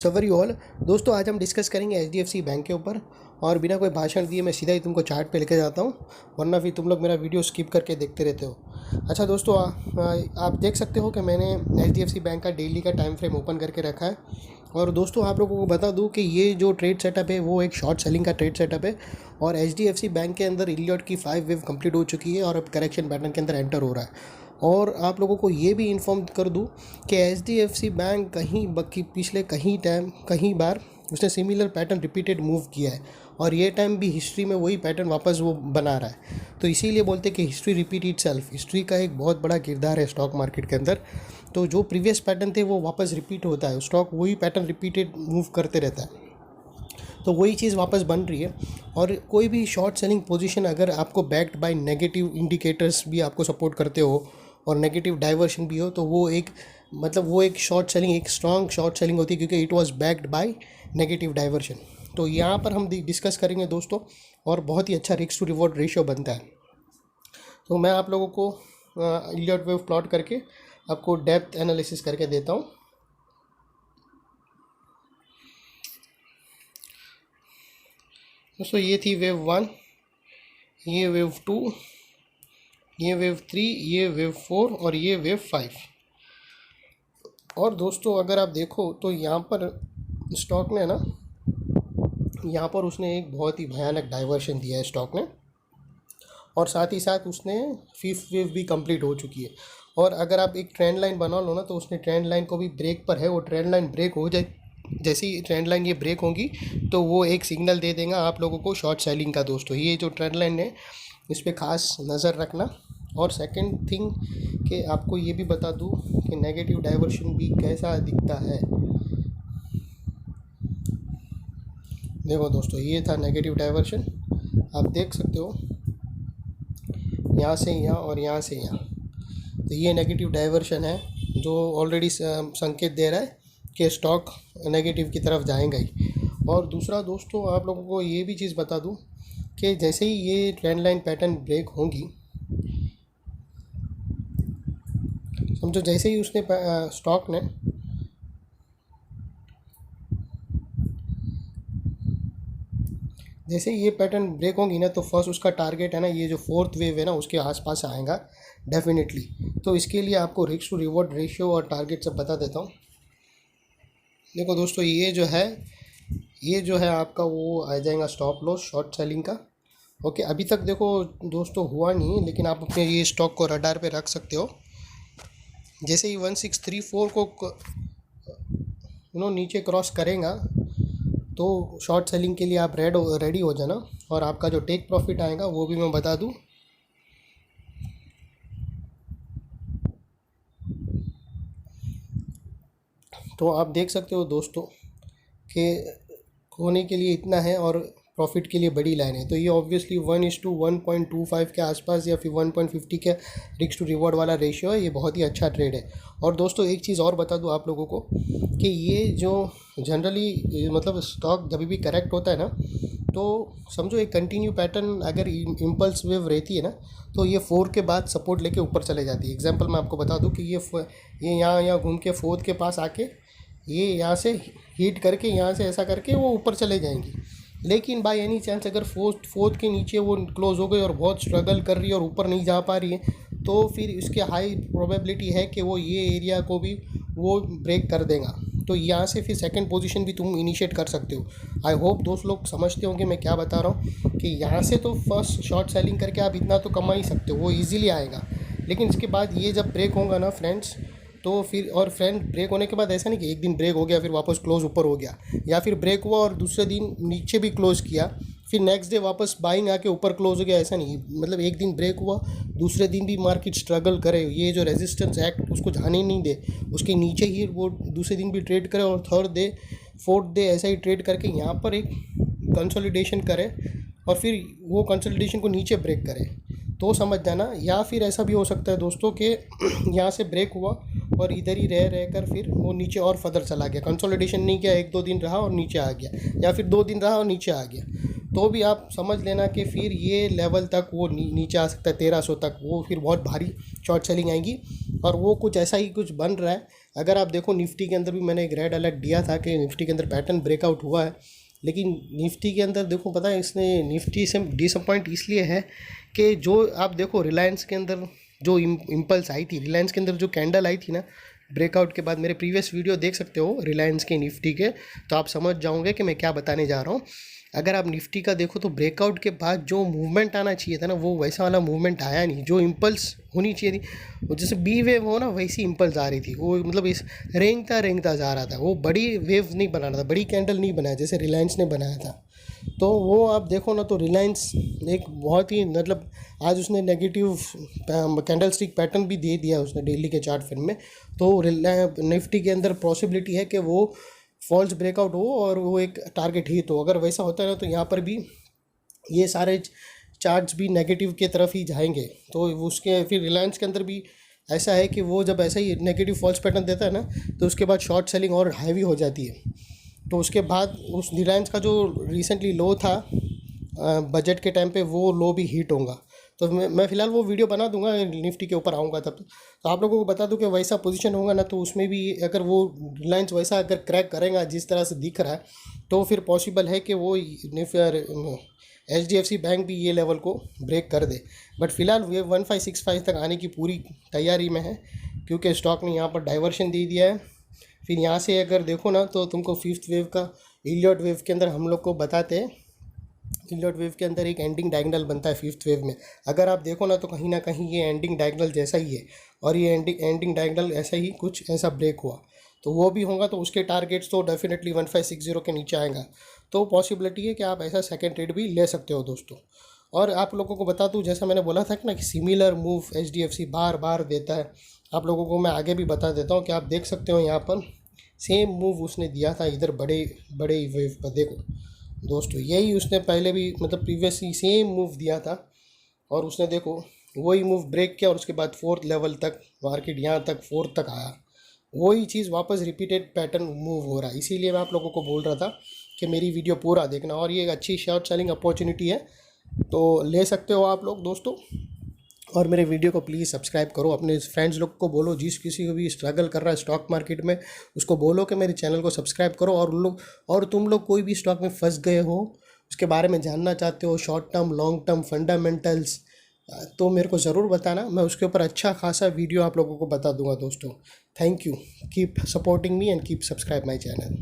सवर you all दोस्तों, आज हम डिस्कस करेंगे एचडीएफसी बैंक के ऊपर। और बिना कोई भाषण दिए मैं सीधा ही तुमको चार्ट पे लेके जाता हूँ, वरना फिर तुम लोग मेरा वीडियो स्किप करके देखते रहते हो। अच्छा दोस्तों, आप देख सकते हो कि मैंने एचडीएफसी बैंक का डेली का टाइम फ्रेम ओपन करके रखा है। और दोस्तों, आप लोगों को बता दूं कि ये जो ट्रेड सेटअप है वो एक शॉर्ट सेलिंग का ट्रेड सेटअप है। और एचडीएफसी बैंक के अंदर इलियट की 5 वेव कंप्लीट हो चुकी है और अब करेक्शन पैटर्न के अंदर एंटर हो रहा है। और आप लोगों को ये भी इन्फॉर्म कर दूं कि एचडीएफसी बैंक पिछले कहीं बार उसने सिमिलर पैटर्न रिपीटेड मूव किया है, और ये टाइम भी हिस्ट्री में वही पैटर्न वापस वो बना रहा है। तो इसीलिए बोलते हैं कि हिस्ट्री रिपीट इटसेल्फ। हिस्ट्री का एक बहुत बड़ा किरदार है स्टॉक मार्केट के अंदर। तो जो प्रीवियस पैटर्न थे वो वापस रिपीट होता है, स्टॉक वही पैटर्न रिपीटेड मूव करते रहता है, तो वही चीज़ वापस बन रही है। और कोई भी शॉर्ट सेलिंग पोजीशन अगर आपको बैक्ड बाय नेगेटिव इंडिकेटर्स भी आपको सपोर्ट करते हो और नेगेटिव डाइवर्शन भी हो, तो वो एक शॉर्ट सेलिंग, एक स्ट्रॉन्ग शॉर्ट सेलिंग होती है, क्योंकि it was backed by negative diversion. तो यहाँ पर हम डिस्कस करेंगे दोस्तों, और बहुत ही अच्छा रिस्क टू रिवॉर्ड रेशियो बनता है। तो मैं आप लोगों को इलियट वेव प्लॉट करके आपको डेप्थ एनालिसिस करके देता हूँ। दोस्तों, ये थी वेव 1, ये वेव 2, ये वेव 3, ये वेव 4 और ये वेव 5। और दोस्तों, अगर आप देखो तो यहाँ पर स्टॉक ने ना, यहाँ पर उसने एक बहुत ही भयानक डाइवर्शन दिया है स्टॉक ने, और साथ ही साथ उसने 5th वेव भी कंप्लीट हो चुकी है। और अगर आप एक ट्रेंड लाइन बना लो ना, तो उसने ट्रेंड लाइन को भी ब्रेक पर है। वो ट्रेंड लाइन ब्रेक हो जाए, जैसे ही ट्रेंड लाइन ये ब्रेक होगी तो वो एक सिग्नल दे देगा आप लोगों को शॉर्ट सेलिंग का। दोस्तों, ये जो ट्रेंड लाइन है इस पर ख़ास नज़र रखना। और सेकंड थिंग कि आपको ये भी बता दूं कि नेगेटिव डाइवर्शन भी कैसा दिखता है। देखो दोस्तों, ये था नेगेटिव डाइवर्शन, आप देख सकते हो, यहाँ से यहाँ और यहाँ से यहाँ। तो ये नेगेटिव डाइवर्शन है जो ऑलरेडी संकेत दे रहा है कि स्टॉक नेगेटिव की तरफ जाएगा ही। और दूसरा दोस्तों, आप लोगों को ये भी चीज़ बता दूं कि जैसे ही ये ट्रेंड लाइन पैटर्न ब्रेक होंगी, समझो जैसे ही उसने स्टॉक ने जैसे ये पैटर्न ब्रेक होंगी ना, तो फर्स्ट उसका टारगेट है ना, ये जो 4th वेव है ना, उसके आसपास आएगा डेफिनेटली। तो इसके लिए आपको रिस्क टू रिवॉर्ड रेशियो और टारगेट सब बता देता हूँ। देखो दोस्तों, ये जो है आपका वो आ जाएगा स्टॉप लॉस शॉर्ट सेलिंग का। ओके, अभी तक देखो दोस्तों हुआ नहीं, लेकिन आप अपने ये स्टॉक को रडार पे रख सकते हो। जैसे ही 1634 को नीचे क्रॉस करेगा, तो शॉर्ट सेलिंग के लिए आप रेडी हो जाना। और आपका जो टेक प्रॉफिट आएगा वो भी मैं बता दूं। तो आप देख सकते हो दोस्तों कि होने के लिए इतना है और प्रॉफिट के लिए बड़ी लाइन है। तो ये ऑब्वियसली 1:1.25 के आसपास या फिर 1.50 के रिस्क टू रिवॉर्ड वाला रेशियो है। ये बहुत ही अच्छा ट्रेड है। और दोस्तों, एक चीज़ और बता दूं आप लोगों को कि ये जो जनरली स्टॉक जब भी करेक्ट होता है ना, तो समझो एक कंटिन्यू पैटर्न अगर इम्पल्स वेव रहती है ना, तो ये 4 के बाद सपोर्ट लेके ऊपर चले जाती है। एग्जांपल मैं आपको बता दूं कि ये यहाँ घूम के 4 के पास आके ये यहाँ से हीट करके यहाँ से ऐसा करके वो ऊपर चले जाएंगी। लेकिन बाय एनी चांस अगर फोर्थ के नीचे वो क्लोज हो गई और बहुत स्ट्रगल कर रही है और ऊपर नहीं जा पा रही है, तो फिर इसके हाई प्रोबेबिलिटी है कि वो ये एरिया को भी वो ब्रेक कर देगा। तो यहाँ से फिर सेकंड पोजीशन भी तुम इनिशिएट कर सकते हो। आई होप दोस्त लोग समझते होंगे मैं क्या बता रहा हूँ, कि यहाँ से तो फर्स्ट शॉर्ट सेलिंग करके आप इतना तो कमा ही सकते हो, वो ईजिली आएगा। लेकिन इसके बाद ये जब ब्रेक होगा ना फ्रेंड्स, तो फिर और फ्रेंड ब्रेक होने के बाद ऐसा नहीं कि एक दिन ब्रेक हो गया फिर वापस क्लोज ऊपर हो गया, या फिर ब्रेक हुआ और दूसरे दिन नीचे भी क्लोज किया, फिर नेक्स्ट डे वापस बाइंग आके ऊपर क्लोज हो गया, ऐसा नहीं। एक दिन ब्रेक हुआ, दूसरे दिन भी मार्केट स्ट्रगल करे, ये जो रेजिस्टेंस एक्ट उसको जाने नहीं दे, उसके नीचे ही वो दूसरे दिन भी ट्रेड करे, और थर्ड डे फोर्थ डे ऐसा ही ट्रेड करके यहाँ पर एक कंसोलिडेशन करे, और फिर वो कंसोलिडेशन को नीचे ब्रेक करे, तो समझ जाना। या फिर ऐसा भी हो सकता है दोस्तों कि यहाँ से ब्रेक हुआ और इधर ही रह कर फिर वो नीचे और फर्दर चला गया, कंसोलिडेशन नहीं किया, 1-2 दिन रहा और नीचे आ गया, या फिर 2 दिन रहा और नीचे आ गया, तो भी आप समझ लेना कि फिर ये लेवल तक वो नीचे आ सकता है 1300 तक। वो फिर बहुत भारी शॉर्ट सेलिंग आएगी। और वो कुछ ऐसा ही कुछ बन रहा है। अगर आप देखो निफ्टी के अंदर भी मैंने एक रेड अलर्ट दिया था कि निफ्टी के अंदर पैटर्न ब्रेकआउट हुआ है, लेकिन निफ्टी के अंदर देखो पता है इसने निफ्टी से डिसअपॉइंट इसलिए है कि जो आप देखो रिलायंस के अंदर जो इम्पल्स आई थी, रिलायंस के अंदर जो कैंडल आई थी ना ब्रेकआउट के बाद, मेरे प्रीवियस वीडियो देख सकते हो रिलायंस के निफ्टी के, तो आप समझ जाओगे कि मैं क्या बताने जा रहा हूँ। अगर आप निफ्टी का देखो तो ब्रेकआउट के बाद जो मूवमेंट आना चाहिए था ना, वो वैसा वाला मूवमेंट आया नहीं। जो इम्पल्स होनी चाहिए थी, वो जैसे बी वेव हो ना वैसी इम्पल्स आ रही थी, वो मतलब इस रेंगता जा रहा था, वो बड़ी वेव नहीं बना रहा था, बड़ी कैंडल नहीं बनाया जैसे रिलायंस ने बनाया था। तो वो आप देखो ना तो रिलायंस एक बहुत ही मतलब आज उसने नेगेटिव कैंडल स्टिक पैटर्न भी दे दिया उसने डेली के चार्ट फिर में। तो निफ्टी के अंदर पॉसिबिलिटी है कि वो फॉल्स ब्रेकआउट हो और वो एक टारगेट हिट हो। अगर वैसा होता है ना तो यहाँ पर भी ये सारे चार्ट्स भी नेगेटिव के तरफ ही जाएंगे। तो उसके फिर रिलायंस के अंदर भी ऐसा है कि वो जब ऐसा ही नेगेटिव फॉल्स पैटर्न देता है ना तो उसके बाद शॉर्ट सेलिंग और हैवी हो जाती है। तो उसके बाद उस रिलायंस का जो रिसेंटली लो था बजट के टाइम पे, वो लो भी हिट होगा। तो मैं फ़िलहाल वो वीडियो बना दूंगा निफ्टी के ऊपर आऊँगा तब। तो आप लोगों को बता दूं कि वैसा पोजीशन होगा ना तो उसमें भी अगर वो रिलायंस वैसा अगर क्रैक करेगा जिस तरह से दिख रहा है, तो फिर पॉसिबल है कि वो HDFC बैंक भी ये लेवल को ब्रेक कर दे। बट फिलहाल ये 1565 तक आने की पूरी तैयारी में है, क्योंकि स्टॉक ने यहाँ पर डाइवर्शन दे दिया है। फिर यहाँ से अगर देखो ना तो तुमको फिफ्थ वेव का इलियट वेव के अंदर हम लोग को बताते हैं, इलियट वेव के अंदर एक एंडिंग डायगोनल बनता है फिफ्थ वेव में। अगर आप देखो ना कहीं ये एंडिंग डायगोनल जैसा ही है, और ये एंडिंग डायगोनल ऐसा ही कुछ ऐसा ब्रेक हुआ तो वो भी होगा, तो उसके टारगेट्स तो डेफिनेटली 1560 के नीचे आएगा। तो पॉसिबिलिटी है कि आप ऐसा सेकेंड ट्रेड भी ले सकते हो दोस्तों। और आप लोगों को बता दूं, जैसा मैंने बोला था कि ना कि सिमिलर मूव HDFC बार बार देता है, आप लोगों को मैं आगे भी बता देता हूँ कि आप देख सकते हो यहाँ पर सेम मूव उसने दिया था इधर बड़े बड़े वेव पर। देखो दोस्तों यही उसने पहले भी मतलब प्रीवियसली सेम मूव दिया था, और उसने देखो वही मूव ब्रेक किया और उसके बाद फोर्थ लेवल तक मार्केट यहाँ तक फोर्थ तक आया। वही चीज़ वापस रिपीटेड पैटर्न मूव हो रहा है। इसीलिए मैं आप लोगों को बोल रहा था कि मेरी वीडियो पूरा देखना, और ये एक अच्छी शॉर्ट सेलिंग अपॉर्चुनिटी है, तो ले सकते हो आप लोग दोस्तों। और मेरे वीडियो को प्लीज़ सब्सक्राइब करो, अपने फ्रेंड्स लोग को बोलो, जिस किसी को भी स्ट्रगल कर रहा है स्टॉक मार्केट में उसको बोलो कि मेरे चैनल को सब्सक्राइब करो। और तुम लोग कोई भी स्टॉक में फंस गए हो, उसके बारे में जानना चाहते हो, short term long term fundamentals, तो मेरे को ज़रूर बताना, मैं उसके ऊपर अच्छा खासा वीडियो आप लोगों को बता दूंगा दोस्तों। Thank you, keep supporting me and keep subscribe my channel.